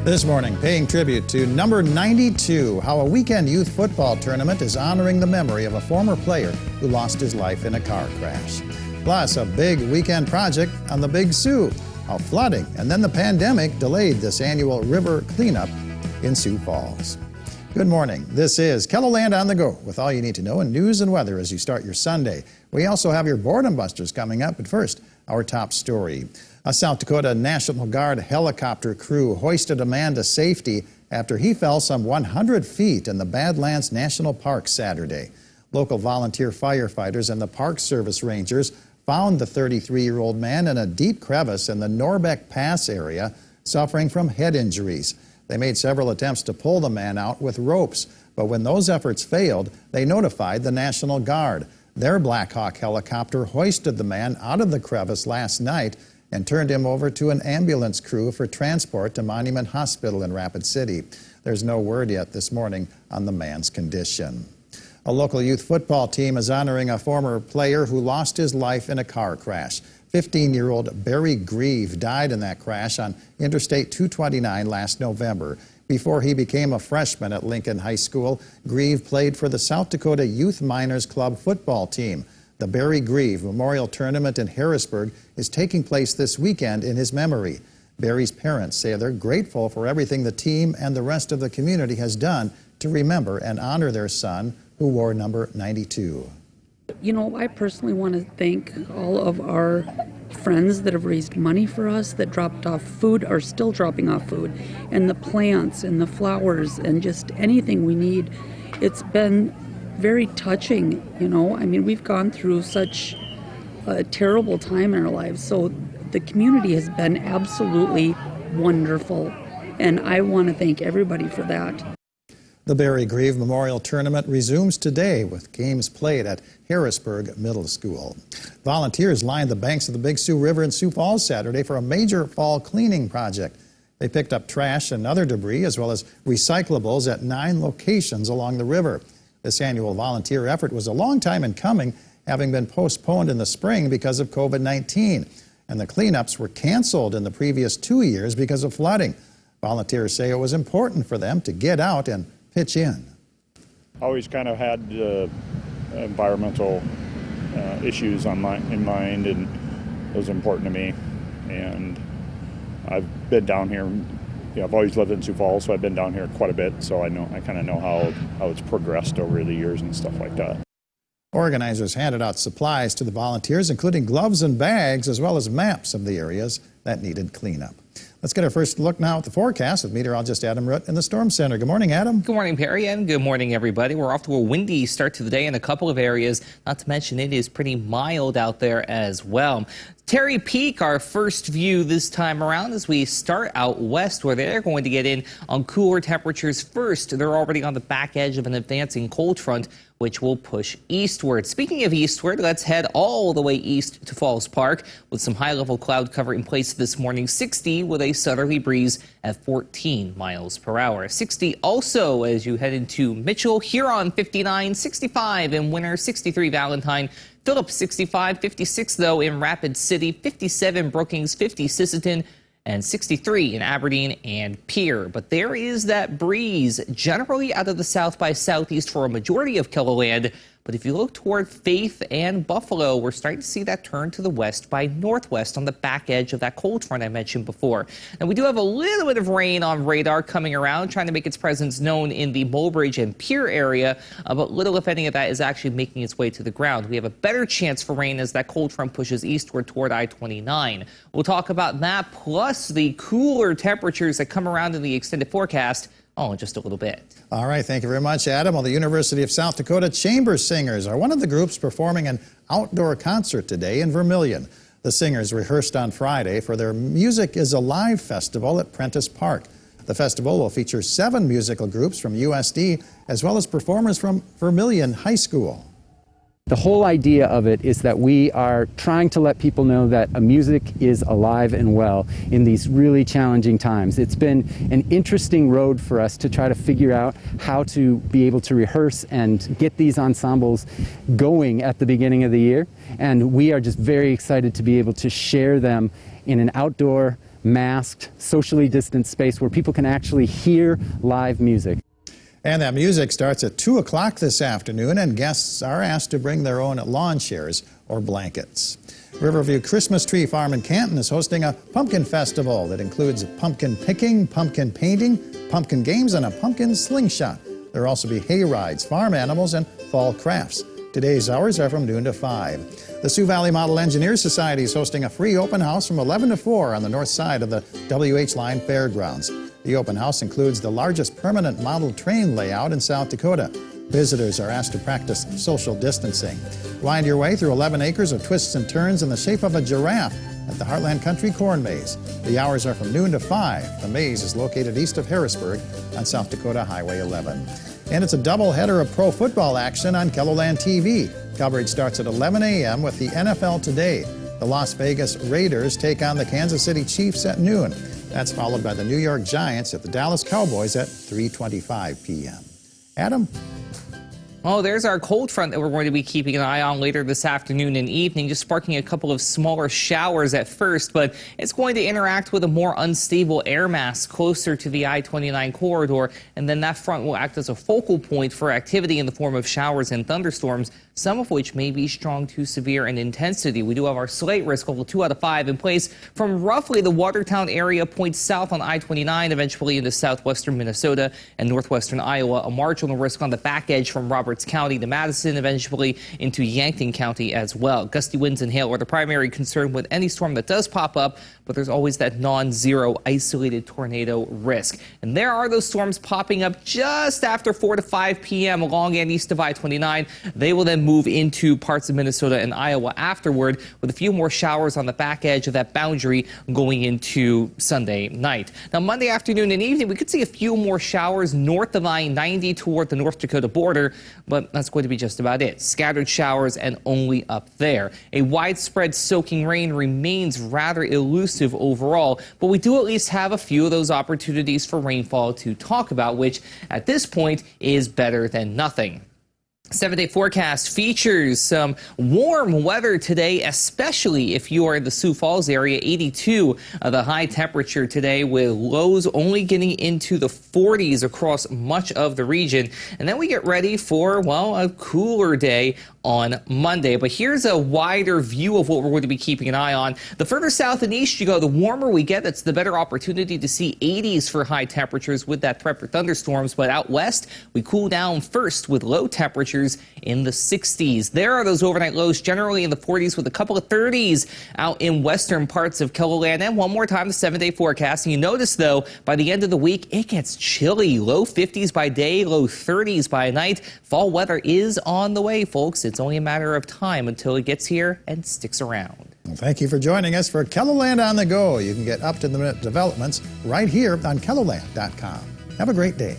This morning, paying tribute to number 92, how a weekend youth football tournament is honoring the memory of a former player who lost his life in a car crash. Plus, a big weekend project on the Big Sioux, how flooding and then the pandemic delayed this annual river cleanup in Sioux Falls. Good morning. This is KELOLAND on the go with all you need to know in news and weather as you start your Sunday. We also have your boredom busters coming up, but first, our top story. A South Dakota National Guard helicopter crew hoisted a man to safety after he fell some 100 feet in the Badlands National Park Saturday. Local volunteer firefighters and the Park Service rangers found the 33-year-old man in a deep crevice in the Norbeck Pass area, suffering from head injuries. They made several attempts to pull the man out with ropes, but when those efforts failed, they notified the National Guard. Their Black Hawk helicopter hoisted the man out of the crevice last night and turned him over to an ambulance crew for transport to Monument Hospital in Rapid City. There's no word yet this morning on the man's condition. A local youth football team is honoring a former player who lost his life in a car crash. 15-year-old Barry Grieve died in that crash on Interstate 229 last November. Before he became a freshman at Lincoln High School, Grieve played for the South Dakota Youth Miners Club football team. The Barry Grieve Memorial Tournament in Harrisburg is taking place this weekend in his memory. Barry's parents say they're grateful for everything the team and the rest of the community has done to remember and honor their son who wore number 92. You know, I personally want to thank all of our friends that have raised money for us, that dropped off food, are still dropping off food, and the plants and the flowers and just anything we need. It's been very touching, you know. I mean, we've gone through such a terrible time in our lives, so the community has been absolutely wonderful, and I want to thank everybody for that. The Barry Grieve Memorial Tournament resumes today with games played at Harrisburg Middle School. Volunteers lined the banks of the Big Sioux River in Sioux Falls Saturday for a major fall cleaning project. They picked up trash and other debris as well as recyclables at 9 locations along the river. This annual volunteer effort was a long time in coming, having been postponed in the spring because of COVID-19. And the cleanups were canceled in the previous 2 years because of flooding. Volunteers say it was important for them to get out and pitch in. Always kind of had environmental issues in mind, and it was important to me. And I've been down here. You know, I've always lived in Sioux Falls, so I've been down here quite a bit. So I kind of know how it's progressed over the years and stuff like that. Organizers handed out supplies to the volunteers, including gloves and bags, as well as maps of the areas that needed cleanup. Let's get our first look now at the forecast with meteorologist Adam Root in the Storm Center. Good morning, Adam. Good morning, Perry, and good morning, everybody. We're off to a windy start to the day in a couple of areas, not to mention it is pretty mild out there as well. Terry Peak, our first view this time around as we start out west, where they're going to get in on cooler temperatures first. They're already on the back edge of an advancing cold front, which will push eastward. Speaking of eastward, let's head all the way east to Falls Park with some high-level cloud cover in place this morning. 60 with a southerly breeze at 14 miles per hour. 60 also as you head into Mitchell, Huron 59, 65 in Winter, 63 Valentine, Phillips 65, 56 though in Rapid City, 57 Brookings, 50 Sisseton, and 63 in Aberdeen and Pierre. But there is that breeze generally out of the south by southeast for a majority of KELOLAND. But if you look toward Faith and Buffalo, we're starting to see that turn to the west by northwest on the back edge of that cold front I mentioned before. And we do have a little bit of rain on radar coming around, trying to make its presence known in the Mulbridge and Pierre area, but little, if any, of that is actually making its way to the ground. We have a better chance for rain as that cold front pushes eastward toward I-29. We'll talk about that, plus the cooler temperatures that come around in the extended forecast in just a little bit. All right, thank you very much, Adam. Well, the University of South Dakota Chamber Singers are one of the groups performing an outdoor concert today in Vermilion. The singers rehearsed on Friday for their Music is Alive festival at Prentice Park. The festival will feature 7 musical groups from USD as well as performers from Vermilion High School. The whole idea of it is that we are trying to let people know that music is alive and well in these really challenging times. It's been an interesting road for us to try to figure out how to be able to rehearse and get these ensembles going at the beginning of the year. And we are just very excited to be able to share them in an outdoor masked, socially distanced space where people can actually hear live music. And that music starts at 2 o'clock this afternoon, and guests are asked to bring their own lawn chairs or blankets. Riverview Christmas Tree Farm in Canton is hosting a pumpkin festival that includes pumpkin picking, pumpkin painting, pumpkin games, and a pumpkin slingshot. There will also be hay rides, farm animals, and fall crafts. Today's hours are from noon to 5. The Sioux Valley Model Engineers Society is hosting a free open house from 11 to 4 on the north side of the WH Line Fairgrounds. The open house includes the largest permanent model train layout in South Dakota. Visitors are asked to practice social distancing. Wind your way through 11 acres of twists and turns in the shape of a giraffe at the Heartland Country Corn Maze. The hours are from noon to 5. The maze is located east of Harrisburg on South Dakota Highway 11. And it's a doubleheader of pro football action on KELOLAND TV. Coverage starts at 11 a.m. with the NFL Today. The Las Vegas Raiders take on the Kansas City Chiefs at noon. That's followed by the New York Giants at the Dallas Cowboys at 3:25 p.m. Adam? Oh, there's our cold front that we're going to be keeping an eye on later this afternoon and evening, just sparking a couple of smaller showers at first, but it's going to interact with a more unstable air mass closer to the I-29 corridor, and then that front will act as a focal point for activity in the form of showers and thunderstorms, some of which may be strong to severe in intensity. We do have our slight risk level 2 out of 5 in place from roughly the Watertown area points south on I-29, eventually into southwestern Minnesota and northwestern Iowa. A marginal risk on the back edge from Roberts County to Madison, eventually into Yankton County as well. Gusty winds and hail are the primary concern with any storm that does pop up, but there's always that non-zero isolated tornado risk. And there are those storms popping up just after 4 to 5 p.m. along and east of I-29. They will then move into parts of Minnesota and Iowa afterward, with a few more showers on the back edge of that boundary going into Sunday night. Now, Monday afternoon and evening, we could see a few more showers north of I-90 toward the North Dakota border, but that's going to be just about it. Scattered showers and only up there. A widespread soaking rain remains rather elusive overall, but we do at least have a few of those opportunities for rainfall to talk about, which at this point is better than nothing. 7-day forecast features some warm weather today, especially if you are in the Sioux Falls area. 82 the high temperature today, with lows only getting into the 40s across much of the region. And then we get ready for, well, a cooler day on Monday. But here's a wider view of what we're going to be keeping an eye on. The further south and east you go, the warmer we get. That's the better opportunity to see 80s for high temperatures with that threat for thunderstorms. But out west, we cool down first with low temperatures in the 60s. There are those overnight lows generally in the 40s with a couple of 30s out in western parts of KELOLAND. And one more time, the 7-day forecast. And you notice, though, by the end of the week, it gets chilly. Low 50s by day, low 30s by night. Fall weather is on the way, folks. It's only a matter of time until it gets here and sticks around. Well, thank you for joining us for KELOLAND on the Go. You can get up-to-the-minute developments right here on KELOLAND.com. Have a great day.